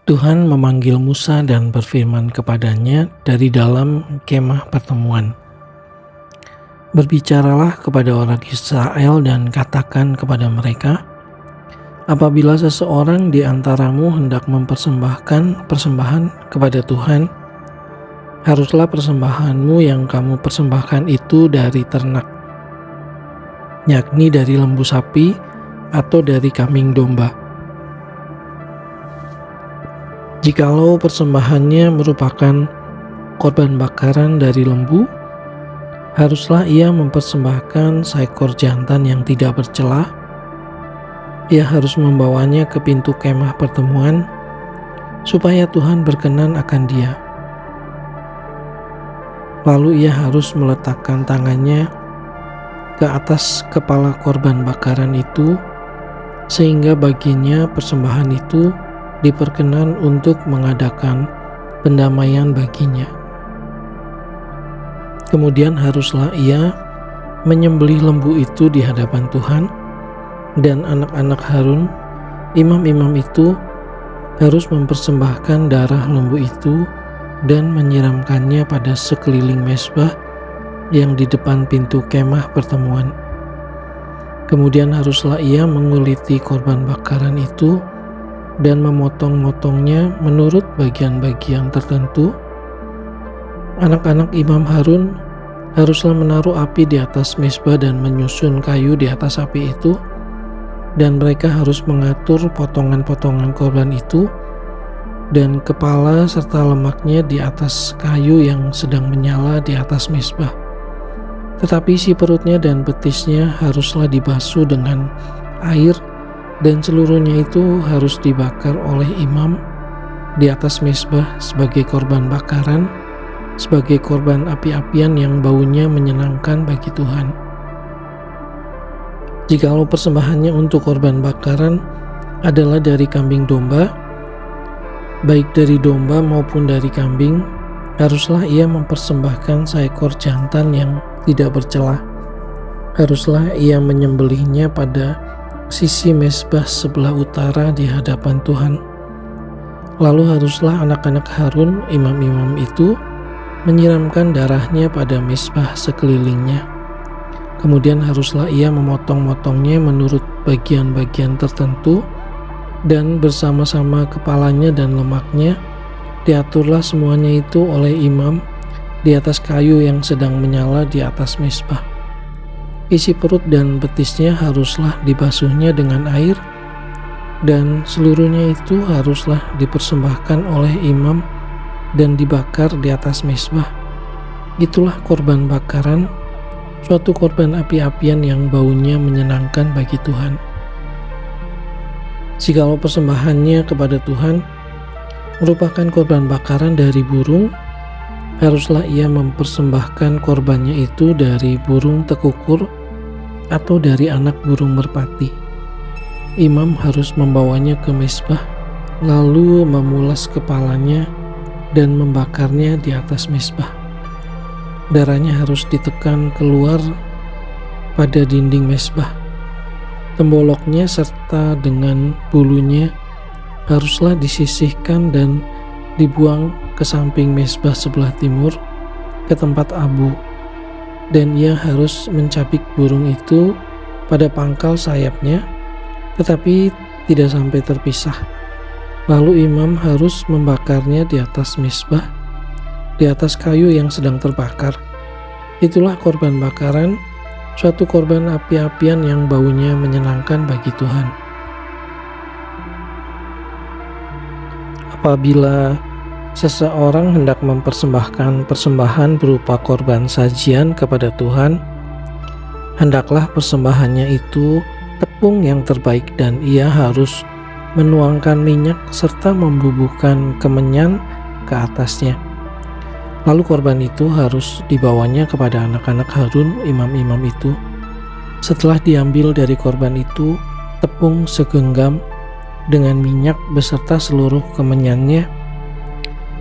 Tuhan memanggil Musa dan berfirman kepadanya dari dalam kemah pertemuan. Berbicaralah kepada orang Israel dan katakan kepada mereka, apabila seseorang di antaramu hendak mempersembahkan persembahan kepada Tuhan, haruslah persembahanmu yang kamu persembahkan itu dari ternak, yakni dari lembu sapi atau dari kambing domba. Jikalau persembahannya merupakan korban bakaran dari lembu, haruslah ia mempersembahkan seekor jantan yang tidak bercela. Ia harus membawanya ke pintu kemah pertemuan, supaya Tuhan berkenan akan dia. Lalu ia harus meletakkan tangannya ke atas kepala korban bakaran itu, sehingga baginya persembahan itu diperkenan untuk mengadakan pendamaian baginya. Kemudian haruslah ia menyembelih lembu itu di hadapan Tuhan, dan anak-anak Harun, imam-imam itu, harus mempersembahkan darah lembu itu dan menyiramkannya pada sekeliling mezbah yang di depan pintu kemah pertemuan. Kemudian haruslah ia menguliti korban bakaran itu dan memotong-motongnya menurut bagian-bagian tertentu. Anak-anak Imam Harun haruslah menaruh api di atas mezbah dan menyusun kayu di atas api itu, dan mereka harus mengatur potongan-potongan korban itu dan kepala serta lemaknya di atas kayu yang sedang menyala di atas mezbah. Tetapi isi perutnya dan betisnya haruslah dibasuh dengan air, dan seluruhnya itu harus dibakar oleh imam di atas mezbah sebagai korban bakaran, sebagai korban api-apian yang baunya menyenangkan bagi Tuhan. Jikalau persembahannya untuk korban bakaran adalah dari kambing domba, baik dari domba maupun dari kambing, haruslah ia mempersembahkan seekor jantan yang tidak bercela. Haruslah ia menyembelihnya pada sisi mezbah sebelah utara di hadapan Tuhan. Lalu haruslah anak-anak Harun, imam-imam itu, menyiramkan darahnya pada mezbah sekelilingnya. Kemudian haruslah ia memotong-motongnya menurut bagian-bagian tertentu, dan bersama-sama kepalanya dan lemaknya diaturlah semuanya itu oleh imam di atas kayu yang sedang menyala di atas mezbah. Isi perut dan betisnya haruslah dibasuhnya dengan air, dan seluruhnya itu haruslah dipersembahkan oleh imam dan dibakar di atas mezbah. Itulah korban bakaran, suatu korban api-apian yang baunya menyenangkan bagi Tuhan. Jikalau persembahannya kepada Tuhan merupakan korban bakaran dari burung, haruslah ia mempersembahkan korbannya itu dari burung tekukur atau dari anak burung merpati. Imam harus membawanya ke mezbah, lalu memulas kepalanya dan membakarnya di atas mezbah. Darahnya harus ditekan keluar pada dinding mezbah. Temboloknya serta dengan bulunya haruslah disisihkan dan dibuang ke samping mezbah sebelah timur ke tempat abu, dan ia harus mencabik burung itu pada pangkal sayapnya, tetapi tidak sampai terpisah. Lalu imam harus membakarnya di atas mezbah, di atas kayu yang sedang terbakar. Itulah korban bakaran, suatu korban api-apian yang baunya menyenangkan bagi Tuhan. Apabila seseorang hendak mempersembahkan persembahan berupa korban sajian kepada Tuhan, hendaklah persembahannya itu tepung yang terbaik, dan ia harus menuangkan minyak serta membubuhkan kemenyan ke atasnya. Lalu korban itu harus dibawanya kepada anak-anak Harun, imam-imam itu. Setelah diambil dari korban itu tepung segenggam dengan minyak beserta seluruh kemenyannya,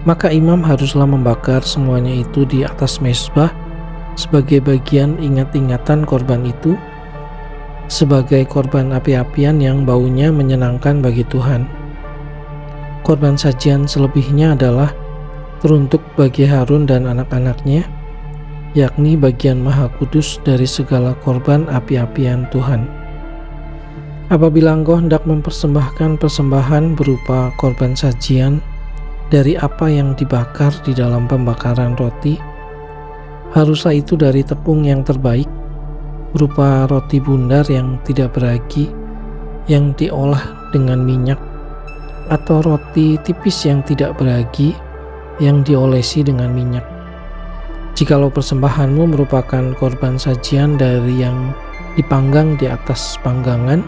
maka imam haruslah membakar semuanya itu di atas mezbah sebagai bagian ingat-ingatan korban itu, sebagai korban api-apian yang baunya menyenangkan bagi Tuhan. Korban sajian selebihnya adalah teruntuk bagi Harun dan anak-anaknya, yakni bagian maha kudus dari segala korban api-apian Tuhan. Apabila engkau hendak mempersembahkan persembahan berupa korban sajian dari apa yang dibakar di dalam pembakaran roti, haruslah itu dari tepung yang terbaik, berupa roti bundar yang tidak beragi, yang diolah dengan minyak, atau roti tipis yang tidak beragi, yang diolesi dengan minyak. Jikalau persembahanmu merupakan korban sajian dari yang dipanggang di atas panggangan,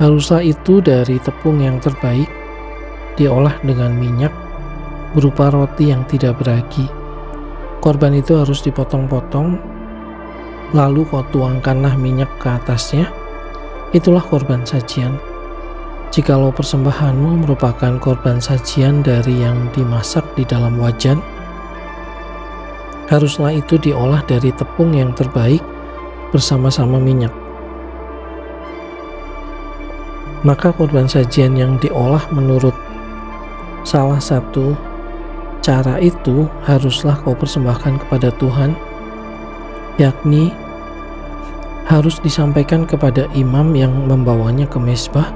haruslah itu dari tepung yang terbaik, diolah dengan minyak, berupa roti yang tidak beragi. Korban itu harus dipotong-potong, lalu kau tuangkanlah minyak ke atasnya. Itulah korban sajian. Jikalau persembahanmu merupakan korban sajian dari yang dimasak di dalam wajan, haruslah itu diolah dari tepung yang terbaik bersama-sama minyak. Maka korban sajian yang diolah menurut salah satu cara itu haruslah kau persembahkan kepada Tuhan, yakni harus disampaikan kepada imam yang membawanya ke mezbah.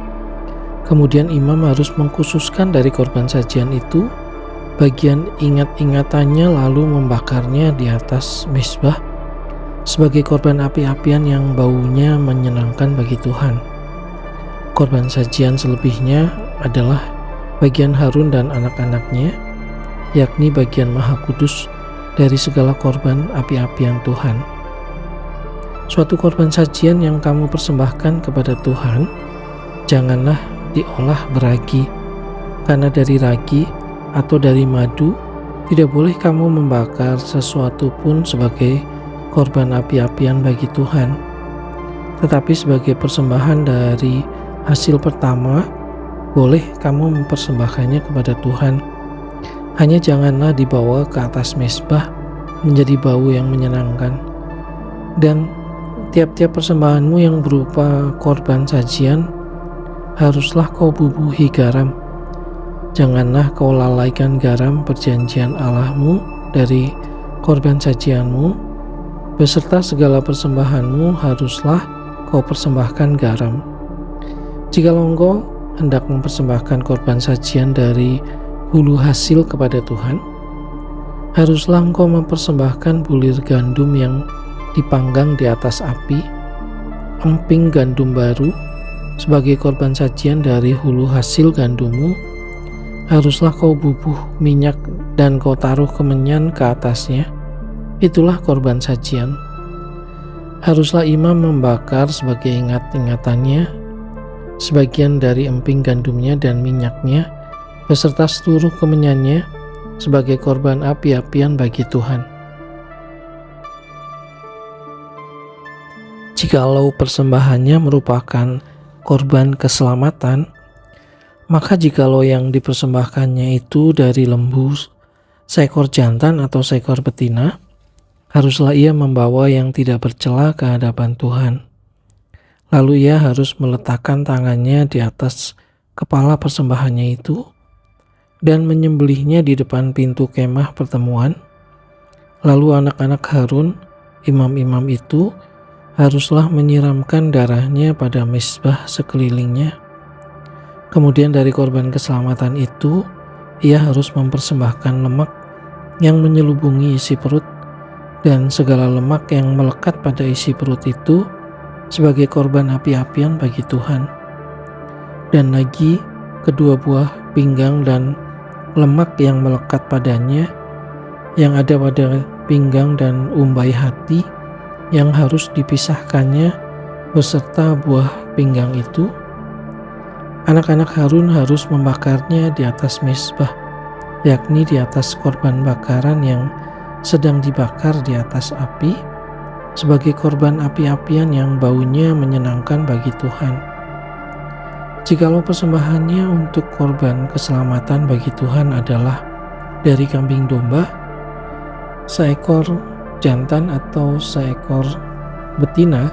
Kemudian imam harus mengkhususkan dari korban sajian itu bagian ingat-ingatannya, lalu membakarnya di atas mezbah sebagai korban api-apian yang baunya menyenangkan bagi Tuhan. Korban sajian selebihnya adalah bagian Harun dan anak-anaknya, yakni bagian maha kudus dari segala korban api-apian Tuhan. Suatu korban sajian yang kamu persembahkan kepada Tuhan, janganlah diolah beragi, karena dari ragi atau dari madu tidak boleh kamu membakar sesuatu pun sebagai korban api-apian bagi Tuhan. Tetapi sebagai persembahan dari hasil pertama, boleh kamu mempersembahkannya kepada Tuhan. Hanya janganlah dibawa ke atas mezbah menjadi bau yang menyenangkan. Dan tiap-tiap persembahanmu yang berupa korban sajian, haruslah kau bubuhi garam. Janganlah kau lalaikan garam perjanjian Allahmu dari korban sajianmu, beserta segala persembahanmu haruslah kau persembahkan garam. Jikalau engkau hendak mempersembahkan korban sajian dari hulu hasil kepada Tuhan, haruslah engkau mempersembahkan bulir gandum yang dipanggang di atas api, emping gandum baru, sebagai korban sajian dari hulu hasil gandummu. Haruslah kau bubuh minyak dan kau taruh kemenyan ke atasnya. Itulah korban sajian. Haruslah imam membakar sebagai ingat-ingatannya sebagian dari emping gandumnya dan minyaknya beserta seluruh kemenyannya sebagai korban api-apian bagi Tuhan. Jikalau persembahannya merupakan korban keselamatan, maka jikalau yang dipersembahkannya itu dari lembu, seekor jantan atau seekor betina, haruslah ia membawa yang tidak bercela ke hadapan Tuhan. Lalu ia harus meletakkan tangannya di atas kepala persembahannya itu dan menyembelihnya di depan pintu kemah pertemuan. Lalu anak-anak Harun, imam-imam itu, haruslah menyiramkan darahnya pada mezbah sekelilingnya. Kemudian dari korban keselamatan itu, ia harus mempersembahkan lemak yang menyelubungi isi perut dan segala lemak yang melekat pada isi perut itu sebagai korban api-apian bagi Tuhan. Dan lagi kedua buah pinggang dan lemak yang melekat padanya yang ada pada pinggang dan umbai hati yang harus dipisahkannya beserta buah pinggang itu. Anak-anak Harun harus membakarnya di atas mezbah, yakni di atas korban bakaran yang sedang dibakar di atas api, sebagai korban api-apian yang baunya menyenangkan bagi Tuhan. Jikalau persembahannya untuk korban keselamatan bagi Tuhan adalah dari kambing domba, seekor jantan atau seekor betina,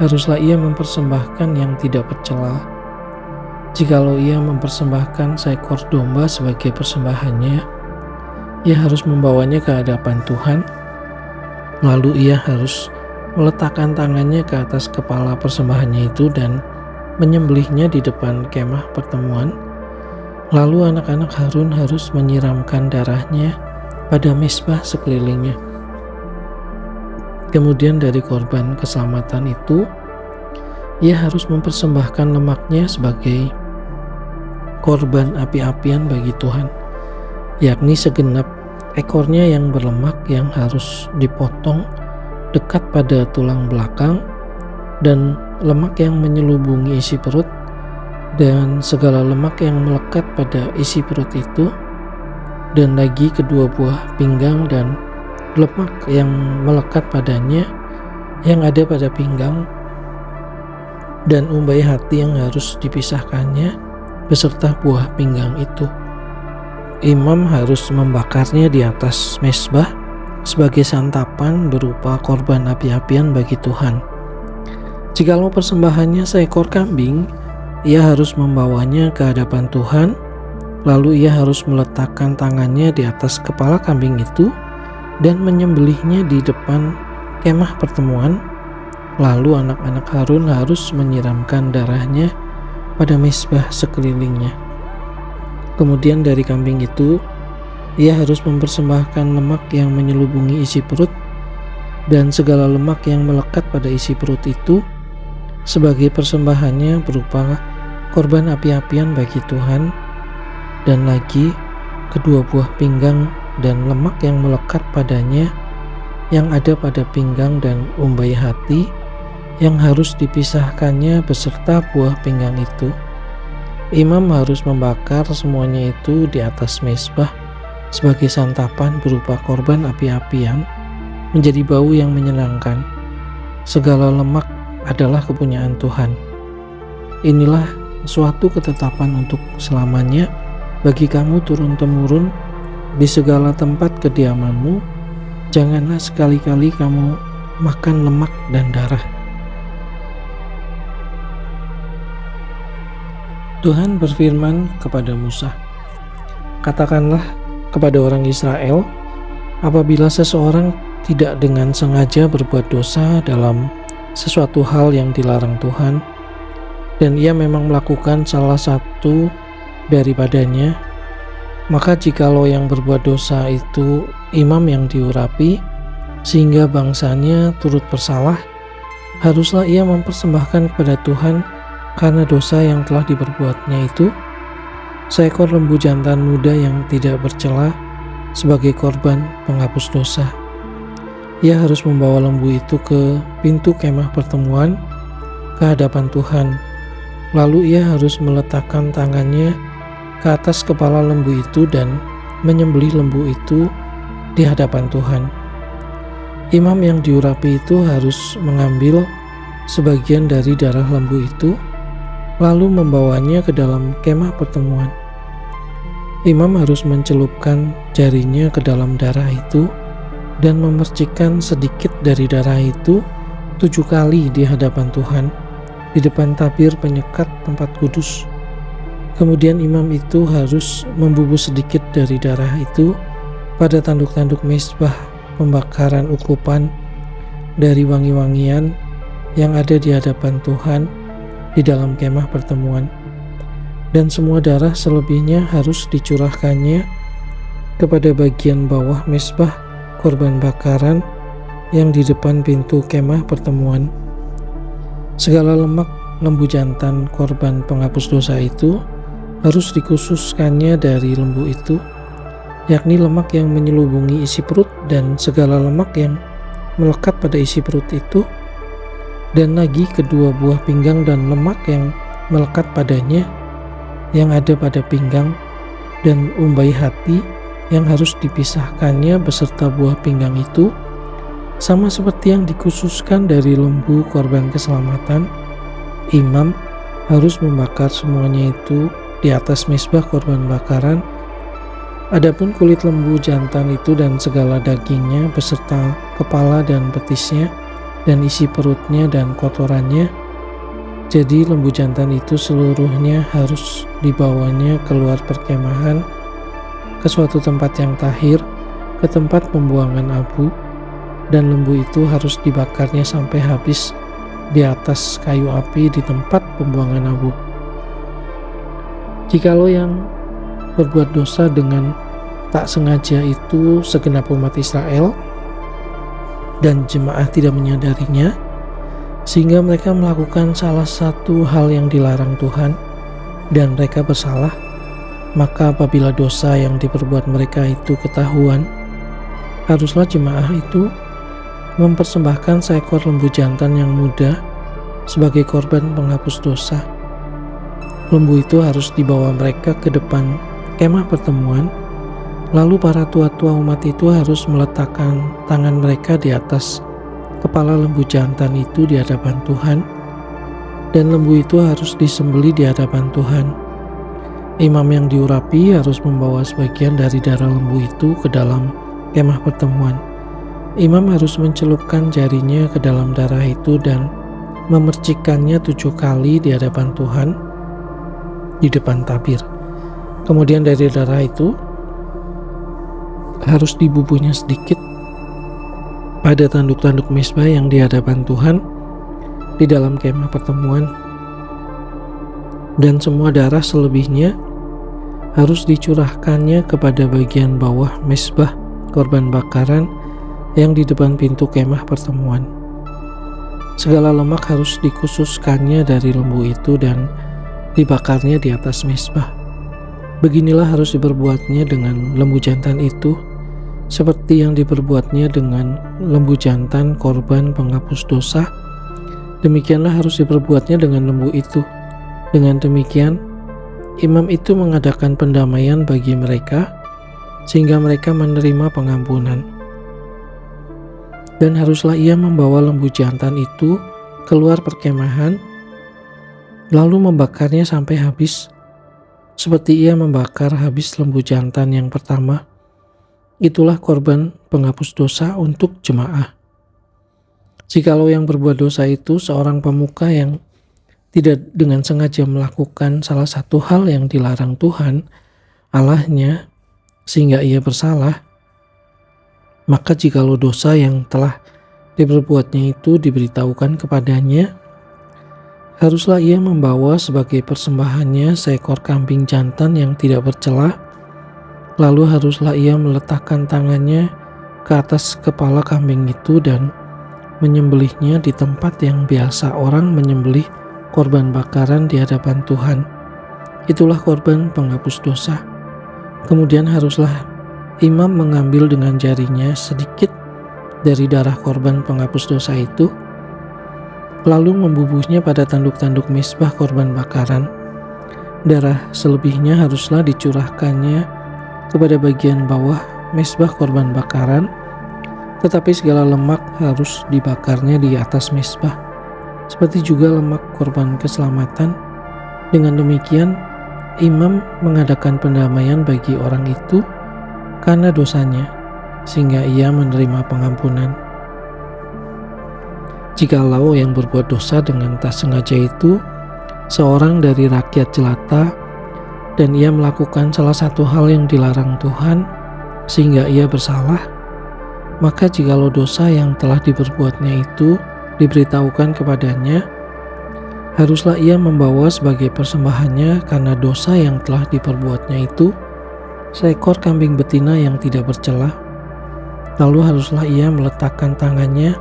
haruslah ia mempersembahkan yang tidak bercela. Jikalau ia mempersembahkan seekor domba sebagai persembahannya, ia harus membawanya ke hadapan Tuhan, lalu ia harus meletakkan tangannya ke atas kepala persembahannya itu dan menyembelihnya di depan kemah pertemuan. Lalu anak-anak Harun harus menyiramkan darahnya pada mezbah sekelilingnya. Kemudian dari korban keselamatan itu, ia harus mempersembahkan lemaknya sebagai korban api-apian bagi Tuhan, yakni segenap ekornya yang berlemak yang harus dipotong dekat pada tulang belakang, dan lemak yang menyelubungi isi perut, dan segala lemak yang melekat pada isi perut itu, dan lagi kedua buah pinggang dan lemak yang melekat padanya yang ada pada pinggang, dan umbai hati yang harus dipisahkannya beserta buah pinggang itu. Imam harus membakarnya di atas mezbah sebagai santapan berupa korban api-apian bagi Tuhan. Jikalau persembahannya seekor kambing, ia harus membawanya ke hadapan Tuhan, lalu ia harus meletakkan tangannya di atas kepala kambing itu dan menyembelihnya di depan kemah pertemuan. Lalu anak-anak Harun harus menyiramkan darahnya pada mezbah sekelilingnya. Kemudian dari kambing itu, ia harus mempersembahkan lemak yang menyelubungi isi perut dan segala lemak yang melekat pada isi perut itu sebagai persembahannya berupa korban api-apian bagi Tuhan, dan lagi kedua buah pinggang dan lemak yang melekat padanya yang ada pada pinggang dan umbai hati yang harus dipisahkannya beserta buah pinggang itu. Imam harus membakar semuanya itu di atas mezbah sebagai santapan berupa korban api-apian, menjadi bau yang menyenangkan. Segala lemak adalah kepunyaan Tuhan. Inilah suatu ketetapan untuk selamanya bagi kamu turun-temurun di segala tempat kediamanmu. Janganlah sekali-kali kamu makan lemak dan darah. Tuhan berfirman kepada Musa, "Katakanlah kepada orang Israel, apabila seseorang tidak dengan sengaja berbuat dosa dalam sesuatu hal yang dilarang Tuhan, dan ia memang melakukan salah satu daripadanya, maka jikalau yang berbuat dosa itu imam yang diurapi, sehingga bangsanya turut bersalah, haruslah ia mempersembahkan kepada Tuhan karena dosa yang telah diperbuatnya itu seekor lembu jantan muda yang tidak bercela sebagai korban penghapus dosa. Ia harus membawa lembu itu ke pintu kemah pertemuan ke hadapan Tuhan. Lalu ia harus meletakkan tangannya ke atas kepala lembu itu dan menyembelih lembu itu di hadapan Tuhan. Imam yang diurapi itu harus mengambil sebagian dari darah lembu itu, lalu membawanya ke dalam kemah pertemuan. Imam harus mencelupkan jarinya ke dalam darah itu dan memercikkan sedikit dari darah itu 7 kali di hadapan Tuhan, di depan tabir penyekat tempat kudus. Kemudian imam itu harus membubus sedikit dari darah itu pada tanduk-tanduk mezbah pembakaran ukupan dari wangi-wangian yang ada di hadapan Tuhan di dalam kemah pertemuan, dan semua darah selebihnya harus dicurahkannya kepada bagian bawah mezbah korban bakaran yang di depan pintu kemah pertemuan. Segala lemak lembu jantan korban penghapus dosa itu harus dikhususkannya dari lembu itu, yakni lemak yang menyelubungi isi perut dan segala lemak yang melekat pada isi perut itu, dan lagi kedua buah pinggang dan lemak yang melekat padanya yang ada pada pinggang, dan umbai hati yang harus dipisahkannya beserta buah pinggang itu, sama seperti yang dikhususkan dari lembu korban keselamatan. Imam harus membakar semuanya itu di atas mezbah korban bakaran. Adapun kulit lembu jantan itu dan segala dagingnya beserta kepala dan betisnya dan isi perutnya dan kotorannya Jadi lembu jantan itu seluruhnya harus dibawanya keluar perkemahan ke suatu tempat yang tahir, ke tempat pembuangan abu, dan lembu itu harus dibakarnya sampai habis di atas kayu api di tempat pembuangan abu. Jikalau yang berbuat dosa dengan tak sengaja itu segenap umat Israel dan jemaah tidak menyadarinya, sehingga mereka melakukan salah satu hal yang dilarang Tuhan dan mereka bersalah, maka apabila dosa yang diperbuat mereka itu ketahuan, haruslah jemaah itu mempersembahkan seekor lembu jantan yang muda sebagai korban penghapus dosa. Lembu itu harus dibawa mereka ke depan kemah pertemuan, lalu para tua-tua umat itu harus meletakkan tangan mereka di atas kepala lembu jantan itu di hadapan Tuhan, dan lembu itu harus disembelih di hadapan Tuhan. Imam yang diurapi harus membawa sebagian dari darah lembu itu ke dalam kemah pertemuan. Imam harus mencelupkan jarinya ke dalam darah itu dan memercikkannya 7 kali di hadapan Tuhan di depan tabir. Kemudian dari darah itu harus dibubuhnya sedikit pada tanduk-tanduk mezbah yang di hadapan Tuhan di dalam kemah pertemuan, dan semua darah selebihnya harus dicurahkannya kepada bagian bawah mezbah korban bakaran yang di depan pintu kemah pertemuan. Segala lemak harus dikhususkannya dari lembu itu dan dibakarnya di atas mezbah. Beginilah harus diperbuatnya dengan lembu jantan itu, seperti yang diperbuatnya dengan lembu jantan korban penghapus dosa. Demikianlah harus diperbuatnya dengan lembu itu. Dengan demikian, imam itu mengadakan pendamaian bagi mereka, sehingga mereka menerima pengampunan. Dan haruslah ia membawa lembu jantan itu keluar perkemahan, lalu membakarnya sampai habis, seperti ia membakar habis lembu jantan yang pertama. Itulah korban penghapus dosa untuk jemaah. Jikalau yang berbuat dosa itu seorang pemuka yang tidak dengan sengaja melakukan salah satu hal yang dilarang Tuhan Allahnya, sehingga ia bersalah, maka jikalau dosa yang telah diperbuatnya itu diberitahukan kepadanya, haruslah ia membawa sebagai persembahannya seekor kambing jantan yang tidak bercela, lalu haruslah ia meletakkan tangannya ke atas kepala kambing itu dan menyembelihnya di tempat yang biasa orang menyembelih korban bakaran di hadapan Tuhan. Itulah korban penghapus dosa. Kemudian haruslah imam mengambil dengan jarinya sedikit dari darah korban penghapus dosa itu, lalu membubuhnya pada tanduk-tanduk mezbah korban bakaran. Darah selebihnya haruslah dicurahkannya kepada bagian bawah mezbah korban bakaran, tetapi segala lemak harus dibakarnya di atas mezbah, seperti juga lemak korban keselamatan. Dengan demikian, imam mengadakan pendamaian bagi orang itu karena dosanya, sehingga ia menerima pengampunan. Jikalau yang berbuat dosa dengan tak sengaja itu seorang dari rakyat jelata, dan ia melakukan salah satu hal yang dilarang Tuhan, sehingga ia bersalah, maka jikalau dosa yang telah diperbuatnya itu diberitahukan kepadanya, haruslah ia membawa sebagai persembahannya karena dosa yang telah diperbuatnya itu seekor kambing betina yang tidak bercela. Lalu haruslah ia meletakkan tangannya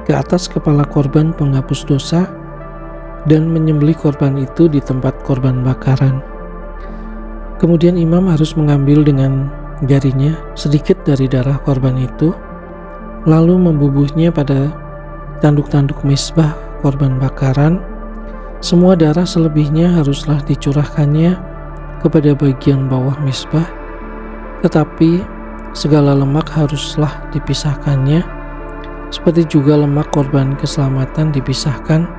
ke atas kepala korban penghapus dosa dan menyembelih korban itu di tempat korban bakaran. Kemudian imam harus mengambil dengan jarinya sedikit dari darah korban itu, lalu membubuhnya pada tanduk-tanduk mezbah korban bakaran. Semua darah selebihnya haruslah dicurahkannya kepada bagian bawah mezbah, tetapi segala lemak haruslah dipisahkannya, seperti juga lemak korban keselamatan dipisahkan,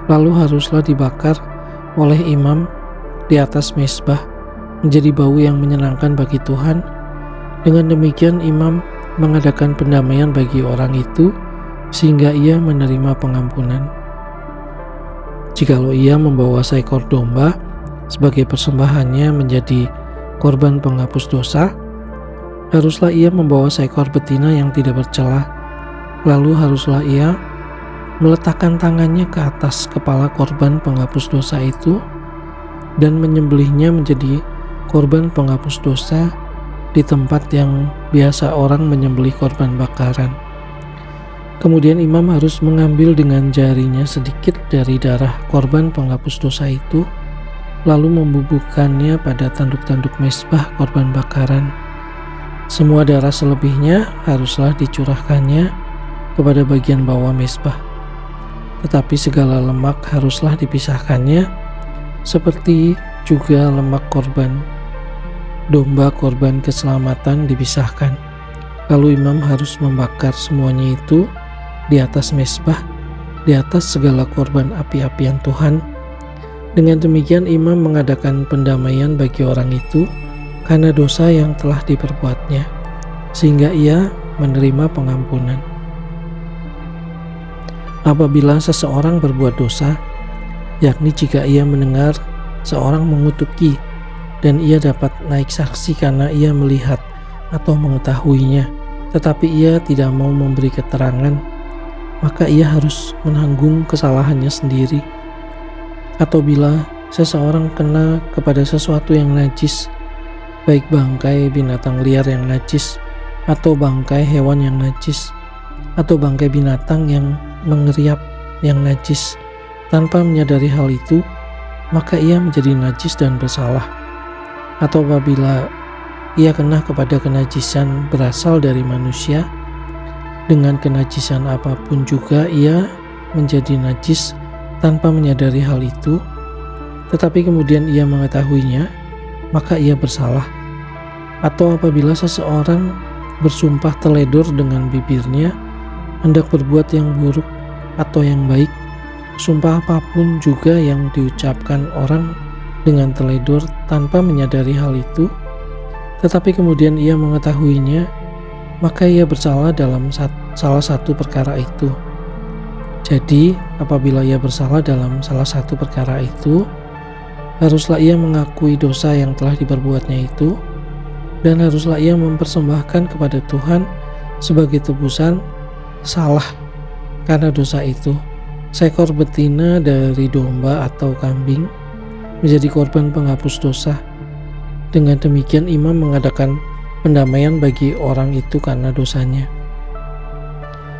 lalu haruslah dibakar oleh imam di atas mezbah menjadi bau yang menyenangkan bagi Tuhan. Dengan demikian imam mengadakan pendamaian bagi orang itu, sehingga ia menerima pengampunan. Jikalau ia membawa seekor domba sebagai persembahannya menjadi korban penghapus dosa, haruslah ia membawa seekor betina yang tidak bercela. Lalu haruslah ia meletakkan tangannya ke atas kepala korban penghapus dosa itu dan menyembelihnya menjadi korban penghapus dosa di tempat yang biasa orang menyembelih korban bakaran. Kemudian imam harus mengambil dengan jarinya sedikit dari darah korban penghapus dosa itu, lalu membubuhkannya pada tanduk-tanduk mezbah korban bakaran. Semua darah selebihnya haruslah dicurahkannya kepada bagian bawah mezbah. Tetapi segala lemak haruslah dipisahkannya, seperti juga lemak korban domba korban keselamatan dipisahkan. Lalu imam harus membakar semuanya itu di atas mezbah, di atas segala korban api-apian Tuhan. Dengan demikian imam mengadakan pendamaian bagi orang itu karena dosa yang telah diperbuatnya, sehingga ia menerima pengampunan. Apabila seseorang berbuat dosa, yakni jika ia mendengar seorang mengutuki dan ia dapat naik saksi karena ia melihat atau mengetahuinya, tetapi ia tidak mau memberi keterangan, maka ia harus menanggung kesalahannya sendiri. Atau bila seseorang kena kepada sesuatu yang najis, baik bangkai binatang liar yang najis, atau bangkai hewan yang najis, atau bangkai binatang yang mengeriap yang najis, tanpa menyadari hal itu, maka ia menjadi najis dan bersalah. Atau apabila ia kena kepada kenajisan berasal dari manusia, dengan kenajisan apapun juga ia menjadi najis tanpa menyadari hal itu, tetapi kemudian ia mengetahuinya, maka ia bersalah. Atau apabila seseorang bersumpah teledor dengan bibirnya, hendak berbuat yang buruk atau yang baik, sumpah apapun juga yang diucapkan orang dengan teledor tanpa menyadari hal itu, tetapi kemudian ia mengetahuinya, maka ia bersalah dalam salah satu perkara itu. Jadi, apabila ia bersalah dalam salah satu perkara itu, haruslah ia mengakui dosa yang telah diperbuatnya itu, dan haruslah ia mempersembahkan kepada Tuhan sebagai tebusan salah karena dosa itu seekor betina dari domba atau kambing menjadi korban penghapus dosa. Dengan demikian imam mengadakan pendamaian bagi orang itu karena dosanya.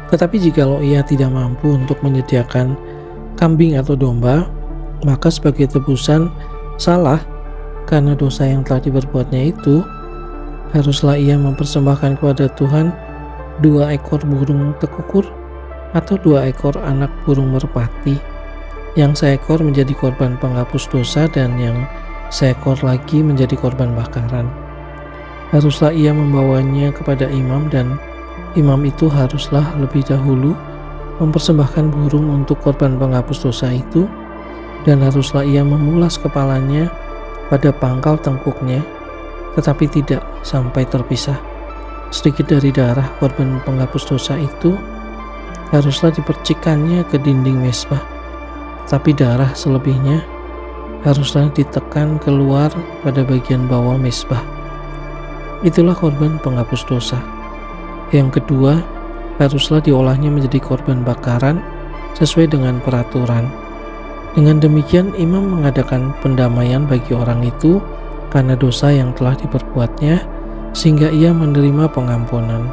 Tetapi jikalau ia tidak mampu untuk menyediakan kambing atau domba, maka sebagai tebusan salah karena dosa yang telah diperbuatnya itu, haruslah ia mempersembahkan kepada Tuhan 2 ekor burung tekukur atau 2 ekor anak burung merpati, yang seekor menjadi korban penghapus dosa dan yang seekor lagi menjadi korban bakaran. Haruslah ia membawanya kepada imam, dan imam itu haruslah lebih dahulu mempersembahkan burung untuk korban penghapus dosa itu, dan haruslah ia memulas kepalanya pada pangkal tengkuknya, tetapi tidak sampai terpisah. Sedikit dari darah korban penghapus dosa itu haruslah dipercikannya ke dinding mezbah, tapi darah selebihnya haruslah ditekan keluar pada bagian bawah mezbah. Itulah korban penghapus dosa. Yang kedua, haruslah diolahnya menjadi korban bakaran sesuai dengan peraturan. Dengan demikian imam mengadakan pendamaian bagi orang itu karena dosa yang telah diperbuatnya, sehingga ia menerima pengampunan.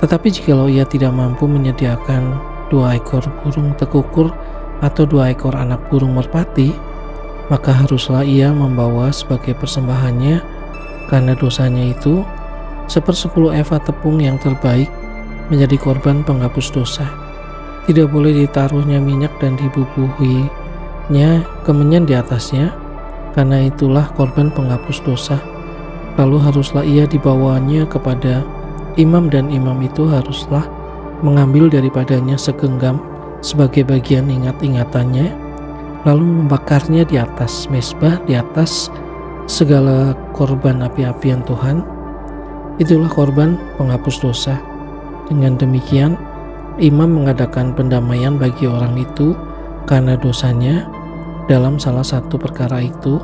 Tetapi jikalau ia tidak mampu menyediakan 2 ekor burung tekukur atau 2 ekor anak burung merpati, maka haruslah ia membawa sebagai persembahannya karena dosanya itu 1/10 eva tepung yang terbaik menjadi korban penghapus dosa. Tidak boleh ditaruhnya minyak dan dibubuhinya kemenyan di atasnya, karena itulah korban penghapus dosa. Lalu haruslah ia dibawanya kepada imam, dan imam itu haruslah mengambil daripadanya segenggam sebagai bagian ingat-ingatannya, lalu membakarnya di atas mezbah, di atas segala korban api-apian Tuhan. Itulah korban penghapus dosa. Dengan demikian imam mengadakan pendamaian bagi orang itu karena dosanya dalam salah satu perkara itu,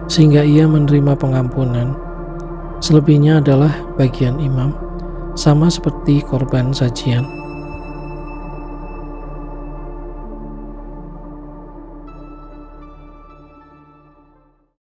sehingga ia menerima pengampunan. Selebihnya adalah bagian imam, sama seperti korban sajian.